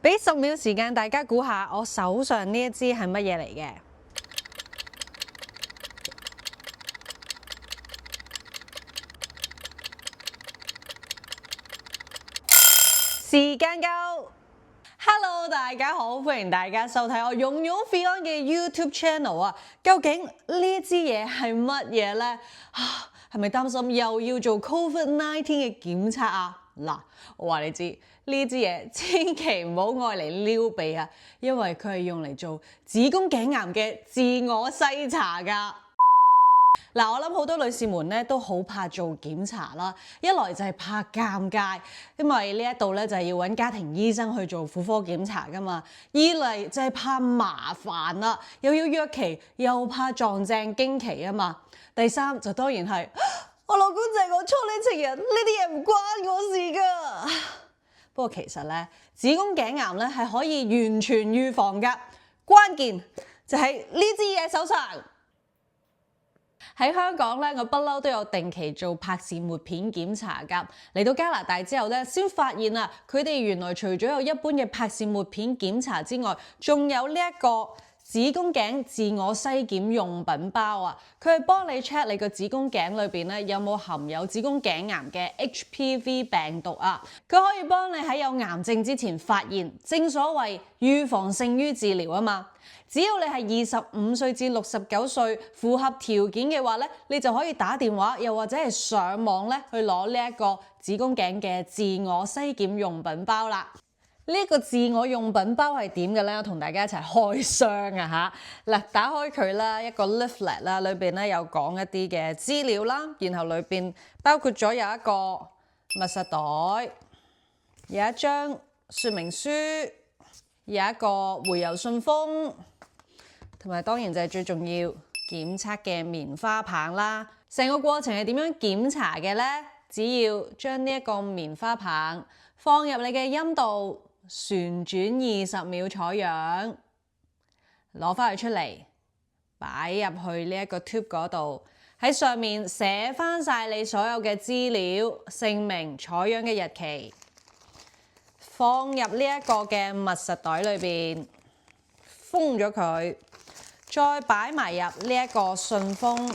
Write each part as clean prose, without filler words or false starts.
俾10秒時間大家估下，我手上呢一支係乜嘢嚟嘅？時間夠 ！Hello， 大家好，歡迎大家收睇我勇勇 Fion 嘅 YouTube Channel 啊！究竟呢一支嘢係乜嘢呢？係咪擔心又要做 COVID-19 嘅檢測啊？嗱，我話你知呢支嘢千祈唔好愛嚟撩鼻啊，因為佢係用嚟做子宮頸癌嘅自我篩查㗎。嗱，我諗好多女士們咧都好怕做檢查啦，一來就係怕尷尬，因為呢一度咧就係要揾家庭醫生去做婦科檢查㗎嘛；二嚟就係怕麻煩啦，又要約期，又怕撞正經期啊嘛；第三就當然係我老公就係我初戀情人，呢啲嘢唔關我事㗎。不過其實咧，子宮頸癌咧係可以完全預防㗎，關鍵就係呢支嘢手上。喺香港咧，我不嬲都有定期做柏氏抹片檢查㗎。嚟到加拿大之後咧，先發現啊，佢哋原來除咗有一般嘅柏氏抹片檢查之外，仲有呢一個子宮頸自我篩檢用品包啊。佢係幫你 check 你個子宮頸裏邊咧有冇含有子宮頸癌嘅 HPV 病毒啊。佢可以幫你喺有癌症之前發現，正所謂預防勝於治療啊嘛。只要你係25歲至69歲符合條件嘅話咧，你就可以打電話又或者係上網咧去攞呢一個子宮頸嘅自我篩檢用品包啦。呢一個自我用品包係點嘅咧？我同大家一齊開箱啊嚇！嗱，打開佢啦，一個 leaflet 啦，裏邊咧有講一啲嘅資料啦，然後裏邊包括咗有一個密實袋，有一張說明書，有一個回郵信封。同埋當然就係最重要檢測嘅棉花棒啦。成個過程係點樣檢查嘅呢？只要將呢一個棉花棒放入你嘅陰道，旋轉20秒採樣，攞翻佢出嚟，擺入去呢一個 tube 嗰度，喺上面寫翻晒你所有嘅資料、姓名、採樣嘅日期，放入呢一個嘅密實袋裏邊，封咗佢。再擺埋入呢一個信封，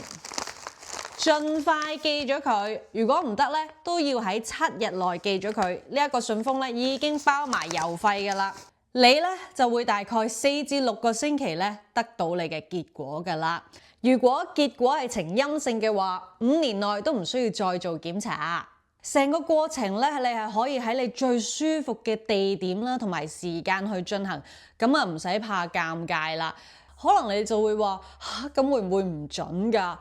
盡快寄咗佢。如果唔得咧，都要喺7日內寄咗佢。呢一個信封咧已經包埋郵費㗎啦。你咧就會大概4至6個星期咧得到你嘅結果㗎啦。如果結果係呈陰性嘅話，5年內都唔需要再做檢查。成個過程咧，你係可以喺你最舒服嘅地點啦，同埋時間去進行，咁啊唔使怕尷尬啦。可能你就會話咁會唔會唔準㗎？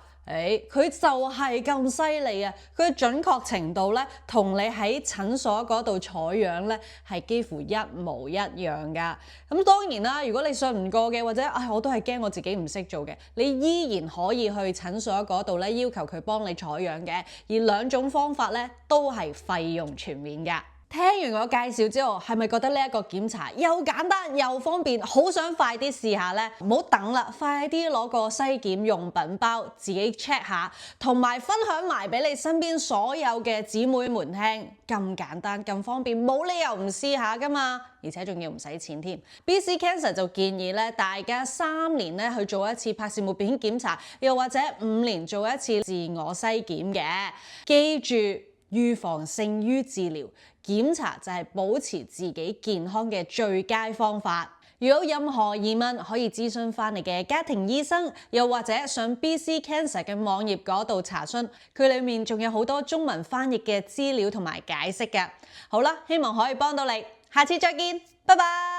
佢就係咁犀利啊！佢嘅準確程度咧，同你喺診所嗰度採樣咧係幾乎一模一樣㗎。咁當然啦，如果你信唔過嘅，或者我都係驚我自己唔識做嘅，你依然可以去診所嗰度咧要求佢幫你採樣嘅。而兩種方法咧都係費用全免㗎。聽完我介紹之後，係咪覺得呢一個檢查又簡單又方便，好想快啲試下呢？唔好等啦，快啲攞個篩檢用品包自己 check 下，同埋分享埋俾你身邊所有嘅姊妹們聽。咁簡單咁方便，冇理由唔試下噶嘛！而且仲要唔使錢添。BC Cancer 就建議咧，大家3年咧去做一次柏氏抹片檢查，又或者5年做一次自我篩檢嘅。記住，預防勝於治療。檢查就係保持自己健康嘅最佳方法。如有任何疑問，可以諮詢翻你嘅家庭醫生，又或者上 BC Cancer 嘅網頁嗰度查詢，佢裡面仲有好多中文翻譯嘅資料同埋解釋嘅。好啦，希望可以幫到你，下次再見，拜拜。